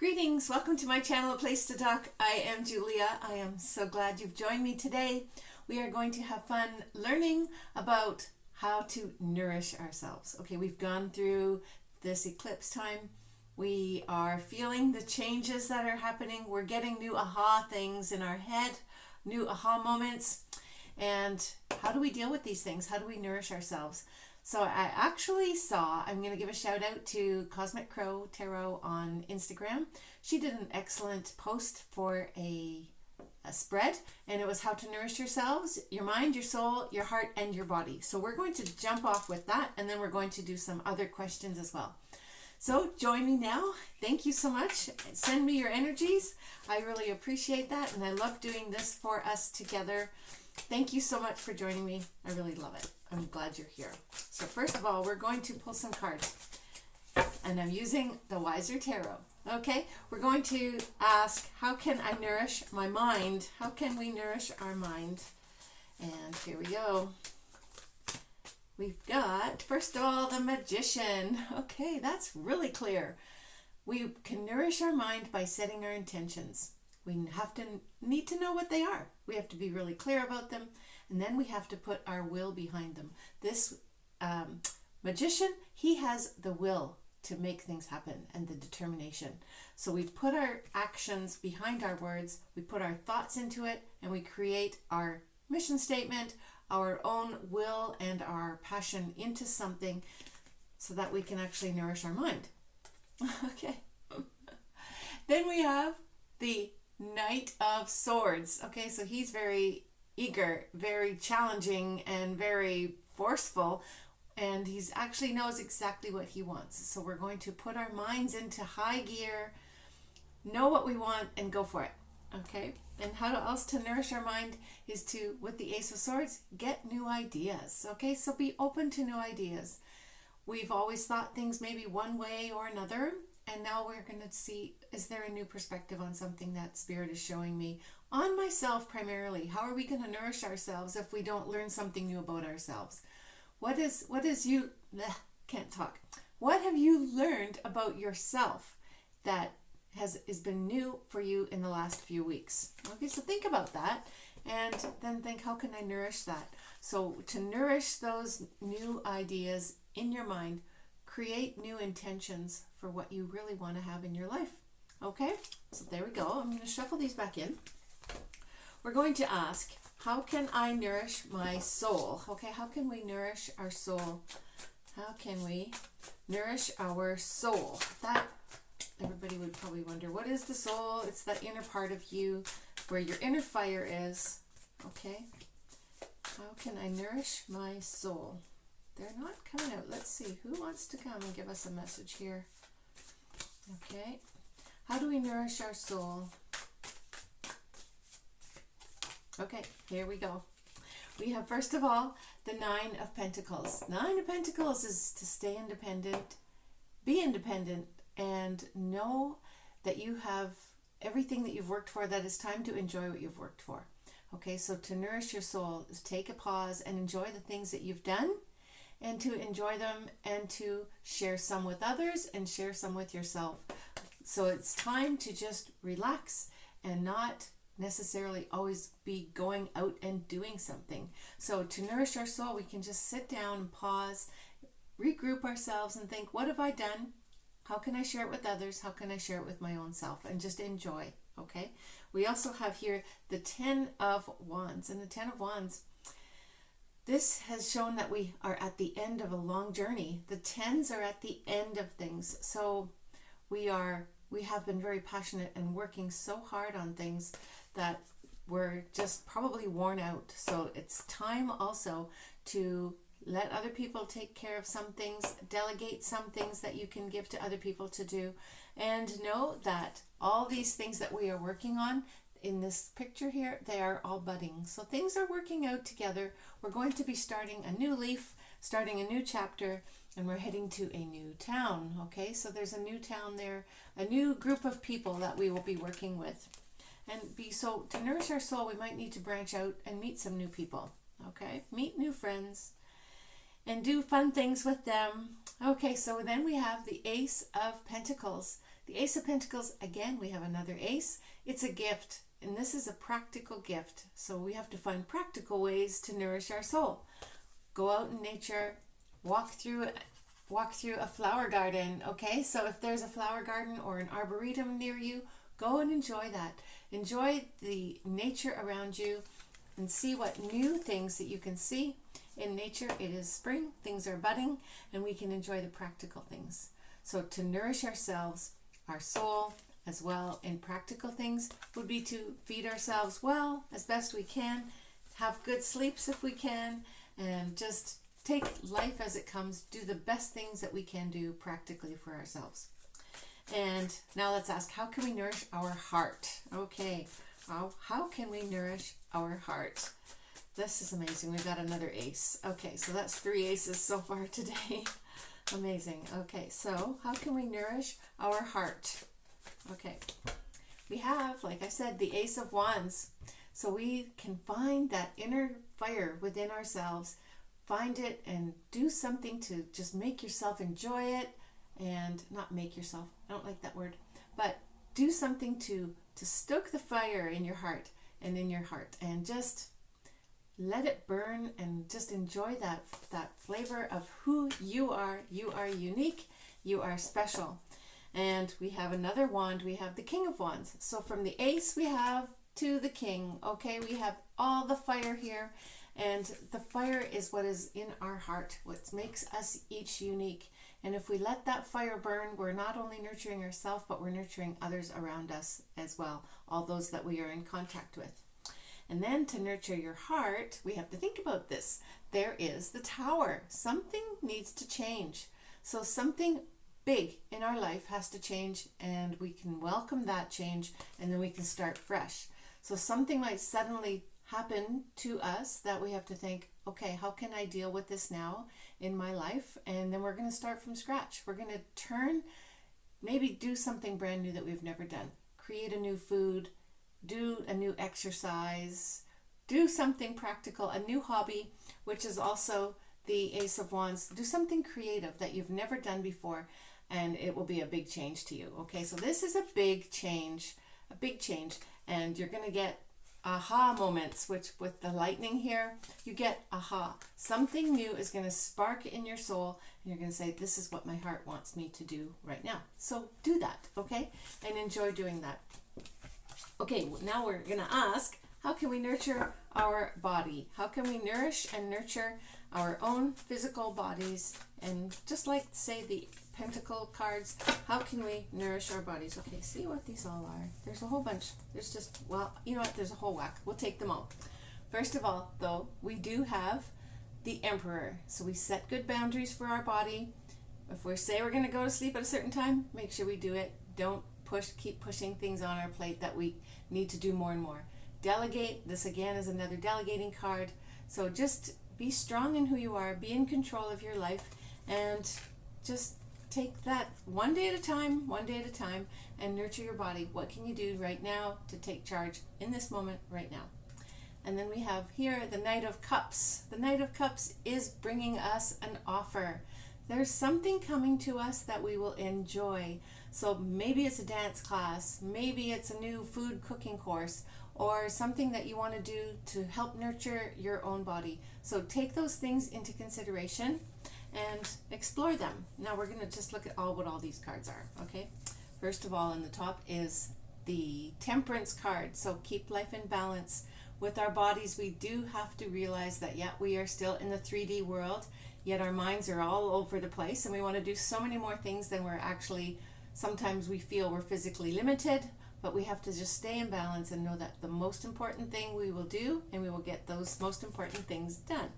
Greetings, welcome to my channel, A Place to Talk. I am Julia. I am so glad you've joined me today. We are going to have fun learning about how to nourish ourselves. Okay, we've gone through this eclipse time. We are feeling the changes that are happening. We're getting new aha things in our head, new aha moments. And how do we deal with these things? How do we nourish ourselves? So I actually saw, I'm going to give a shout out to Cosmic Crow Tarot on Instagram. She did an excellent post for a spread, and it was how to nourish yourselves, your mind, your soul, your heart, and your body. So we're going to jump off with that, and then we're going to do some other questions as well. So join me now. Thank you so much. Send me your energies. I really appreciate that, and I love doing this for us together. Thank you so much for joining me. I really love it. I'm glad you're here. So first of all, we're going to pull some cards. And I'm using the Wiser Tarot. Okay, we're going to ask, how can I nourish my mind? How can we nourish our mind? And here we go. We've got, first of all, the Magician. Okay, that's really clear. We can nourish our mind by setting our intentions. We need to know what they are. We have to be really clear about them, and then we have to put our will behind them. This magician, he has the will to make things happen and the determination. So we put our actions behind our words, we put our thoughts into it, and we create our mission statement, our own will and our passion into something so that we can actually nourish our mind. Okay. Then we have the Knight of Swords. Okay, so he's very eager, very challenging, and very forceful, and he's actually knows exactly what he wants. So we're going to put our minds into high gear, know what we want, and go for it. Okay, and how else to nourish our mind is to, with the Ace of Swords, get new ideas. Okay, so be open to new ideas. We've always thought things maybe one way or another, and now we're going to see, is there a new perspective on something that Spirit is showing me? On myself primarily. How are we going to nourish ourselves if we don't learn something new about ourselves? What have you learned about yourself that has been new for you in the last few weeks? Okay, so think about that, and then think, how can I nourish that? So to nourish those new ideas in your mind, create new intentions for what you really want to have in your life. Okay, so there we go. I'm going to shuffle these back in. We're going to ask, how can I nourish my soul? Okay, how can we nourish our soul? How can we nourish our soul? That, everybody would probably wonder, what is the soul? It's that inner part of you where your inner fire is. Okay, how can I nourish my soul? They're not coming out. Let's see. Who wants to come and give us a message here? Okay. How do we nourish our soul? Okay, here we go. We have, first of all, the Nine of Pentacles. Nine of Pentacles is to stay independent, be independent, and know that you have everything that you've worked for, that it's time to enjoy what you've worked for. Okay, so to nourish your soul is take a pause and enjoy the things that you've done, and to enjoy them and to share some with others and share some with yourself. So it's time to just relax and not necessarily always be going out and doing something. So to nourish our soul, we can just sit down and pause, regroup ourselves and think, what have I done? How can I share it with others? How can I share it with my own self? And just enjoy, okay? We also have here the Ten of Wands. And the Ten of Wands, this has shown that we are at the end of a long journey. The tens are at the end of things. So we have been very passionate and working so hard on things that we're just probably worn out. So it's time also to let other people take care of some things, delegate some things that you can give to other people to do, and know that all these things that we are working on in this picture here, they are all budding. So things are working out together. We're going to be starting a new leaf, starting a new chapter, and we're heading to a new town. Okay, so there's a new town there, a new group of people that we will be working with. So to nourish our soul, we might need to branch out and meet some new people. Okay, meet new friends and do fun things with them. Okay, so then we have the Ace of Pentacles. The Ace of Pentacles, again, we have another ace. It's a gift, and this is a practical gift. So we have to find practical ways to nourish our soul. Go out in nature, walk through a flower garden, okay? So if there's a flower garden or an arboretum near you, go and enjoy that. Enjoy the nature around you and see what new things that you can see. In nature, it is spring, things are budding, and we can enjoy the practical things. So to nourish ourselves, our soul, as well in practical things would be to feed ourselves well as best we can, have good sleeps if we can, and just take life as it comes, do the best things that we can do practically for ourselves. And now let's ask, how can we nourish our heart? Okay, how can we nourish our heart? This is amazing. We've got another ace. Okay, so that's 3 aces so far today. Amazing. Okay, so how can we nourish our heart? Okay, we have, like I said, the Ace of Wands. So we can find that inner fire within ourselves, find it and do something to just make yourself enjoy it, and not make yourself, I don't like that word, but do something to stoke the fire in your heart and just let it burn and just enjoy that flavor of who you are. You are unique, you are special. And we have another wand, we have the King of Wands. So from the Ace we have to the King, okay? We have all the fire here, and the fire is what is in our heart, what makes us each unique. And if we let that fire burn, we're not only nurturing ourselves, but we're nurturing others around us as well, all those that we are in contact with. And then to nurture your heart, we have to think about this. There is the Tower. Something needs to change. So something big in our life has to change, and we can welcome that change, and then we can start fresh. So something might suddenly happen to us that we have to think, okay, how can I deal with this now in my life? And then we're going to start from scratch. We're going to maybe do something brand new that we've never done. Create a new food, do a new exercise, do something practical, a new hobby, which is also the Ace of Wands. Do something creative that you've never done before, and it will be a big change to you. Okay, so this is a big change, and you're going to get aha moments, which with the lightning here, you get aha. Something new is going to spark in your soul, and you're going to say, this is what my heart wants me to do right now. So do that, okay, and enjoy doing that. Okay, now we're going to ask, how can we nurture our body? How can we nourish and nurture our own physical bodies? And just like, say, the Pentacle cards, how can we nourish our bodies? Okay, see what these all are. There's a whole bunch. There's just, well, you know what? There's a whole whack. We'll take them all. First of all, though, we do have the Emperor. So we set good boundaries for our body. If we say we're going to go to sleep at a certain time, make sure we do it. Don't keep pushing things on our plate that we need to do more and more. Delegate. This again is another delegating card. So just be strong in who you are, be in control of your life, and just take that one day at a time, and nurture your body. What can you do right now to take charge in this moment right now? And then we have here the Knight of Cups. The Knight of Cups is bringing us an offer. There's something coming to us that we will enjoy. So maybe it's a dance class, maybe it's a new food cooking course, or something that you want to do to help nurture your own body. So take those things into consideration and explore them. Now we're going to just look at what all these cards are, okay? First of all, in the top is the Temperance card. So keep life in balance. With our bodies, we do have to realize that, yeah, we are still in the 3D world, yet our minds are all over the place, and we want to do so many more things than we're actually, sometimes we feel we're physically limited, but we have to just stay in balance and know that the most important thing we will do, and we will get those most important things done.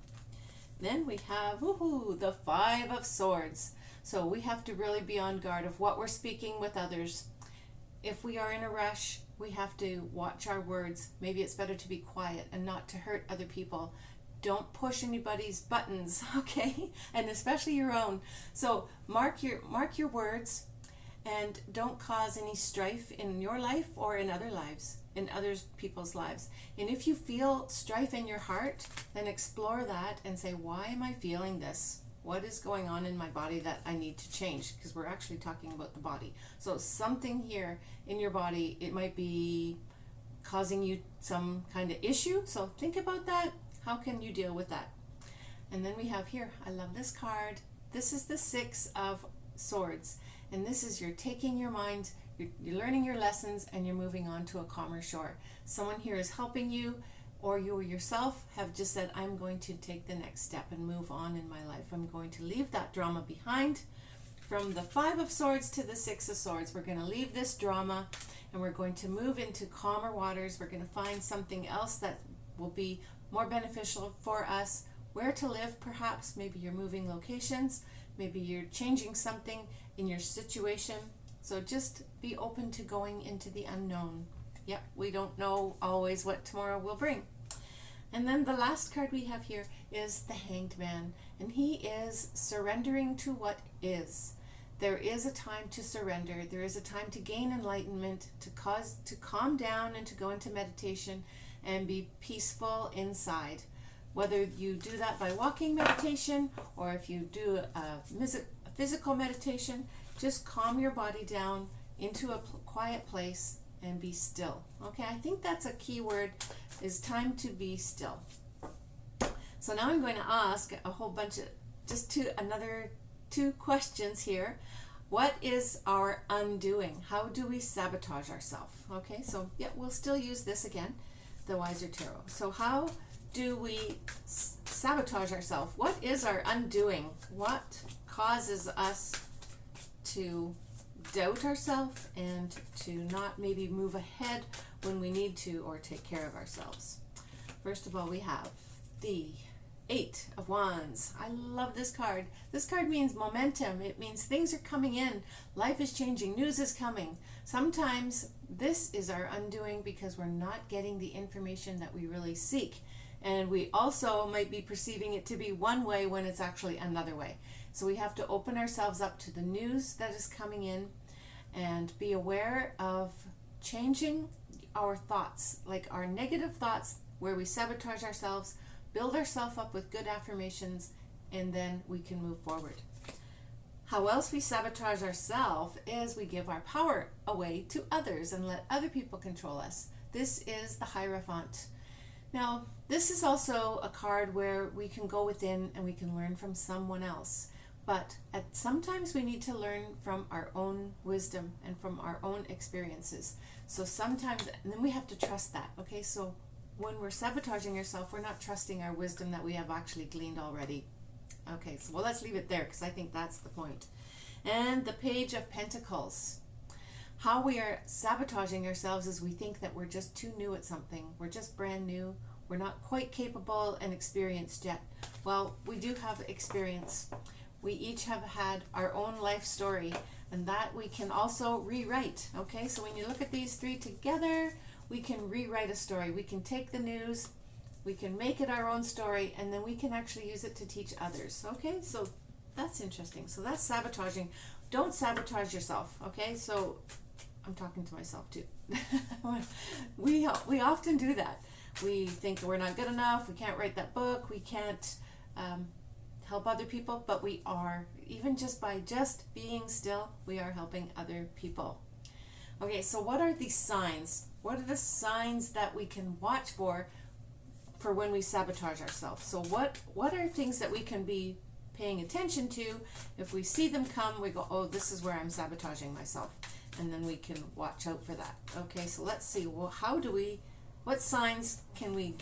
Then we have, the Five of Swords. So we have to really be on guard of what we're speaking with others. If we are in a rush, we have to watch our words. Maybe it's better to be quiet and not to hurt other people. Don't push anybody's buttons, okay? And especially your own. So mark your words, and don't cause any strife in your life or in other lives, in other people's lives. And if you feel strife in your heart, then explore that and say, why am I feeling this? What is going on in my body that I need to change? Because we're actually talking about the body. So something here in your body, it might be causing you some kind of issue. So think about that. How can you deal with that? And then we have here, I love this card. This is the Six of Swords. And this is you're taking your mind, you're learning your lessons, and you're moving on to a calmer shore. Someone here is helping you, or you yourself have just said, I'm going to take the next step and move on in my life. I'm going to leave that drama behind. From the Five of Swords to the Six of Swords, we're going to leave this drama and we're going to move into calmer waters. We're going to find something else that will be more beneficial for us. Where to live, perhaps. Maybe you're moving locations. Maybe you're changing something in your situation. So just be open to going into the unknown. Yep, we don't know always what tomorrow will bring. And then the last card we have here is the Hanged Man. And he is surrendering to what is. There is a time to surrender. There is a time to gain enlightenment, to calm down and to go into meditation and be peaceful inside. Whether you do that by walking meditation or if you do a physical meditation, just calm your body down into a quiet place and be still. Okay, I think that's a key word, is time to be still. So now I'm going to ask a whole bunch of, another two questions here. What is our undoing? How do we sabotage ourselves? Okay, so yeah, we'll still use this again, the Wiser Tarot. So how do we sabotage ourselves? What is our undoing? What causes us to doubt ourselves and to not maybe move ahead when we need to, or take care of ourselves? First of all, we have the Eight of Wands. I love this card. This card means momentum. It means things are coming in. Life is changing. News is coming. Sometimes this is our undoing because we're not getting the information that we really seek. And we also might be perceiving it to be one way when it's actually another way. So we have to open ourselves up to the news that is coming in and be aware of changing our thoughts, like our negative thoughts where we sabotage ourselves, build ourselves up with good affirmations, and then we can move forward. How else we sabotage ourselves is we give our power away to others and let other people control us. This is the Hierophant. Now, this is also a card where we can go within and we can learn from someone else. But sometimes we need to learn from our own wisdom and from our own experiences. So sometimes, and then we have to trust that. Okay, so when we're sabotaging ourselves, we're not trusting our wisdom that we have actually gleaned already. Okay, so well, let's leave it there because I think that's the point. And the Page of Pentacles. How we are sabotaging ourselves is we think that we're just too new at something. We're just brand new. We're not quite capable and experienced yet. Well, we do have experience. We each have had our own life story, and that we can also rewrite. Okay, so when you look at these three together, we can rewrite a story. We can take the news, we can make it our own story, and then we can actually use it to teach others. Okay, so that's interesting. So that's sabotaging. Don't sabotage yourself. Okay, so I'm talking to myself too. we often do that. We think we're not good enough, we can't write that book, we can't help other people, but we are. Even just by just being still, we are helping other people. Okay, so what are the signs? What are the signs that we can watch for when we sabotage ourselves? So what are things that we can be paying attention to? If we see them come, we go, oh, this is where I'm sabotaging myself. And then we can watch out for that. Okay, so let's see. Well, what signs can we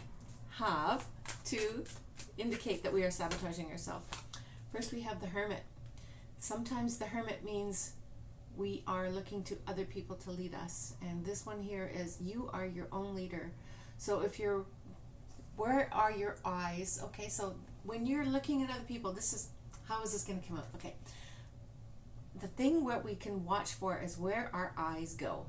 have to indicate that we are sabotaging ourselves? First, we have the Hermit. Sometimes the Hermit means we are looking to other people to lead us. And this one here is you are your own leader. So where are your eyes? Okay, so when you're looking at other people, how is this going to come up? Okay. The thing what we can watch for is where our eyes go.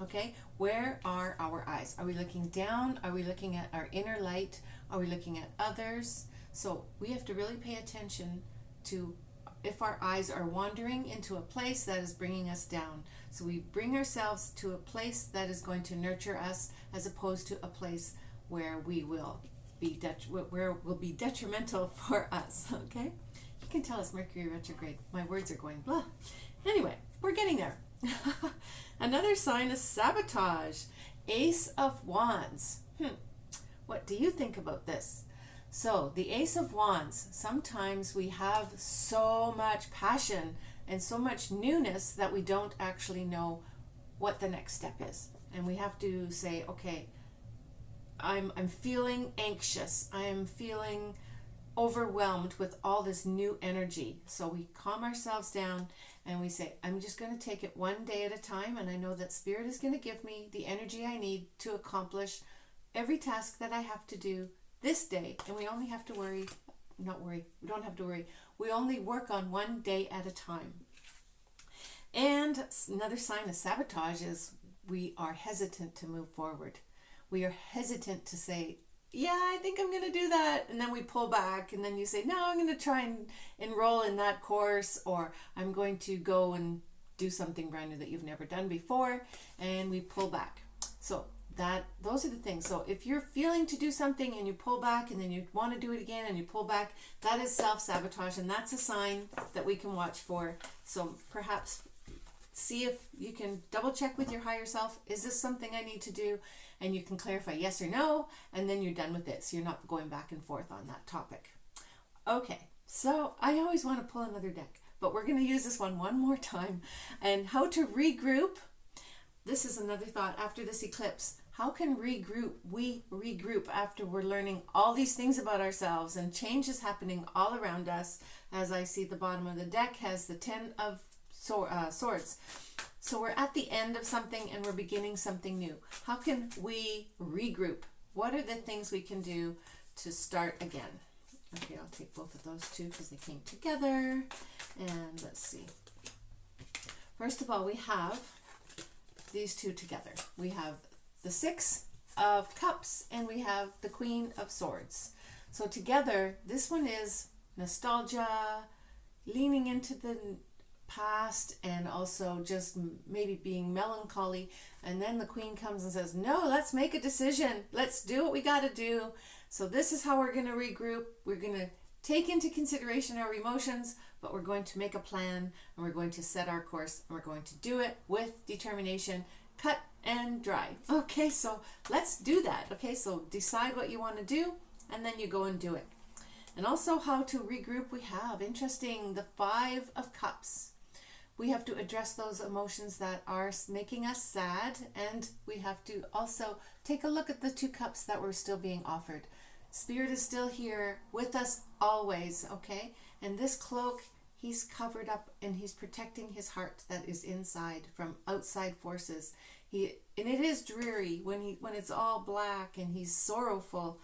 Okay, where are our eyes? Are we looking down? Are we looking at our inner light? Are we looking at others? So we have to really pay attention to if our eyes are wandering into a place that is bringing us down. So we bring ourselves to a place that is going to nurture us, as opposed to a place where we will be detrimental for us. Okay, you can tell it's Mercury retrograde. My words are going blah. Anyway, we're getting there. Another sign is sabotage. Ace of Wands. What do you think about this? So the Ace of Wands, sometimes we have so much passion and so much newness that we don't actually know what the next step is. And we have to say, okay, I'm feeling anxious. I am feeling overwhelmed with all this new energy. So we calm ourselves down and we say, I'm just going to take it one day at a time, and I know that Spirit is going to give me the energy I need to accomplish every task that I have to do this day. And we only have to we don't have to worry. We only work on one day at a time. And another sign of sabotage is we are hesitant to move forward. We are hesitant to say, yeah, I think I'm going to do that. And then we pull back, and then you say, no, I'm going to try and enroll in that course, or I'm going to go and do something brand new that you've never done before, and we pull back. So those are the things. So if you're feeling to do something and you pull back, and then you want to do it again and you pull back, that is self-sabotage, and that's a sign that we can watch for. So perhaps see if you can double check with your higher self. Is this something I need to do? And you can clarify yes or no, and then you're done with it. So you're not going back and forth on that topic. Okay, so I always want to pull another deck, but we're going to use this one more time. And how to regroup. This is another thought after this eclipse. How can we regroup after we're learning all these things about ourselves and change is happening all around us? As I see, the bottom of the deck has the 10 of Swords. So we're at the end of something and we're beginning something new. How can we regroup? What are the things we can do to start again? Okay, I'll take both of those two because they came together. And let's see. First of all, we have these two together. We have the Six of Cups and we have the Queen of Swords. So together, this one is nostalgia, leaning into the past, and also just maybe being melancholy. And then the Queen comes and says, no, let's make a decision. Let's do what we got to do. So this is how we're going to regroup. We're going to take into consideration our emotions, but we're going to make a plan, and we're going to set our course, and we're going to do it with determination, cut and dry. Okay, so let's do that. Okay, so decide what you want to do, and then you go and do it. And also how to regroup, we have, interesting, the Five of Cups. We have to address those emotions that are making us sad, and we have to also take a look at the two cups that were still being offered. Spirit is still here with us always, okay? And this cloak, he's covered up and he's protecting his heart that is inside from outside forces. And it is dreary when it's all black and he's sorrowful.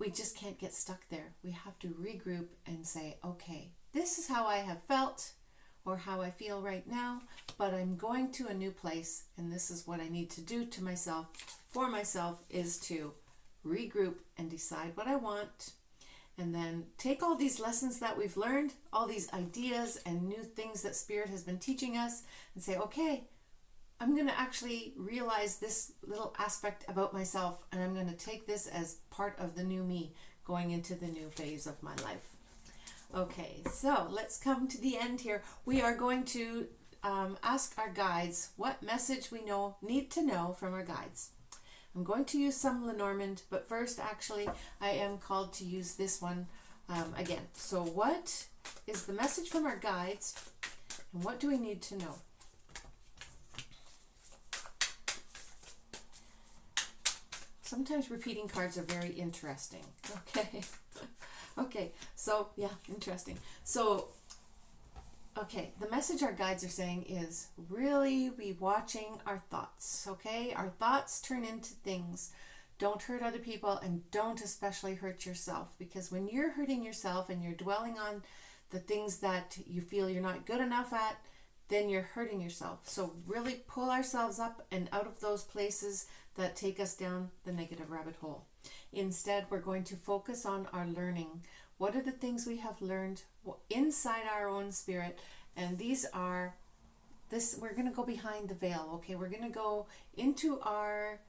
We just can't get stuck there. We have to regroup and say, okay, this is how I have felt or how I feel right now, but I'm going to a new place, and this is what I need to do to myself, for myself, is to regroup and decide what I want, and then take all these lessons that we've learned, all these ideas and new things that Spirit has been teaching us, and say, okay, I'm going to actually realize this little aspect about myself, and I'm going to take this as part of the new me going into the new phase of my life. Okay, so let's come to the end here. We are going to ask our guides what message we need to know from our guides. I'm going to use some Lenormand, but first, actually, I am called to use this one again. So what is the message from our guides, and what do we need to know? Sometimes repeating cards are very interesting. Okay. Okay, so yeah, interesting. So, okay, the message our guides are saying is really be watching our thoughts, okay? Our thoughts turn into things. Don't hurt other people, and don't especially hurt yourself, because when you're hurting yourself and you're dwelling on the things that you feel you're not good enough at, then you're hurting yourself. So really pull ourselves up and out of those places that take us down the negative rabbit hole. Instead, we're going to focus on our learning. What are the things we have learned inside our own spirit? And we're going to go behind the veil, okay? We're going to go into our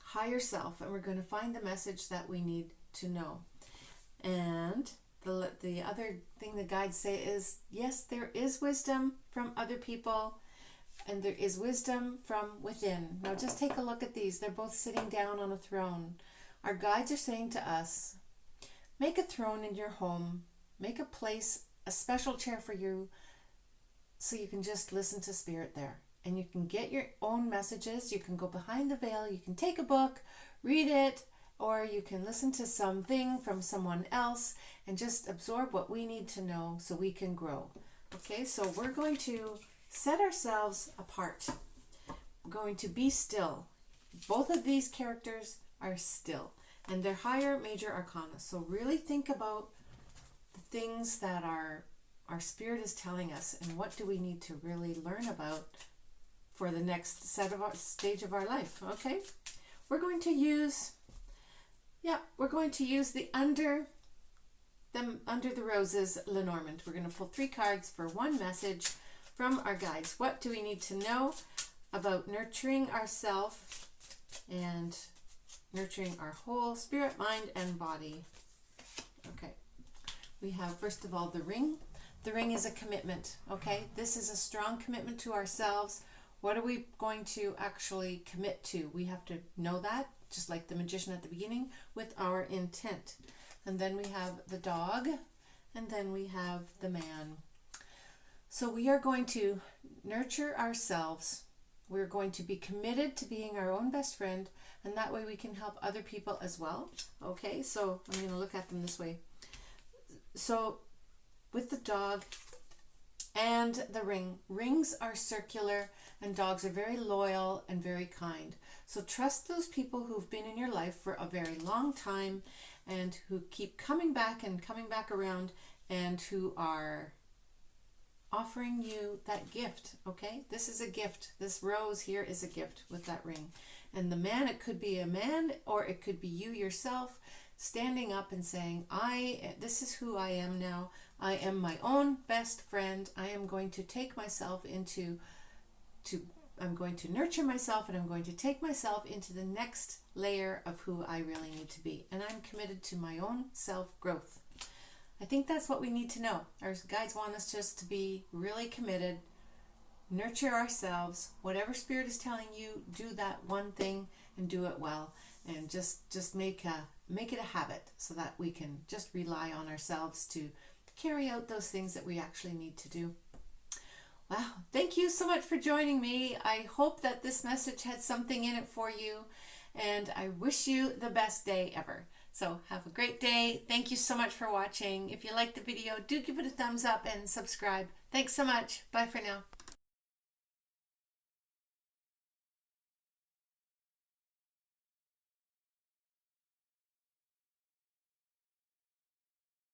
higher self, and we're going to find the message that we need to know. And The other thing the guides say is, yes, there is wisdom from other people, and there is wisdom from within. Now just take a look at these. They're both sitting down on a throne. Our guides are saying to us, make a throne in your home. Make a place, a special chair for you, so you can just listen to Spirit there. And you can get your own messages. You can go behind the veil. You can take a book, read it, or you can listen to something from someone else and just absorb what we need to know so we can grow. Okay, so we're going to set ourselves apart. We're going to be still. Both of these characters are still, and they're higher major arcana. So really think about the things that our Spirit is telling us, and what do we need to really learn about for the next stage of our life. Okay, we're going to use the Under the Roses Lenormand. We're going to pull 3 cards for one message from our guides. What do we need to know about nurturing ourselves and nurturing our whole spirit, mind, and body? Okay, we have, first of all, the ring. The ring is a commitment, okay? This is a strong commitment to ourselves. What are we going to actually commit to? We have to know that, just like the magician at the beginning, with our intent. And then we have the dog, and then we have the man. So we are going to nurture ourselves. We're going to be committed to being our own best friend, and that way we can help other people as well. Okay, so I'm going to look at them this way. So with the dog and the ring, rings are circular and dogs are very loyal and very kind. So trust those people who've been in your life for a very long time and who keep coming back and coming back around, and who are offering you that gift. Okay, this is a gift. This rose here is a gift with that ring. And the man, it could be a man or it could be you yourself standing up and saying, this is who I am now. I am my own best friend. I am going to take myself I'm going to nurture myself, and I'm going to take myself into the next layer of who I really need to be. And I'm committed to my own self-growth. I think that's what we need to know. Our guides want us just to be really committed, nurture ourselves. Whatever Spirit is telling you, do that one thing and do it well. And just make it a habit so that we can just rely on ourselves to carry out those things that we actually need to do. Wow, thank you so much for joining me. I hope that this message had something in it for you, and I wish you the best day ever. So have a great day. Thank you so much for watching. If you liked the video, do give it a thumbs up and subscribe. Thanks so much. Bye for now.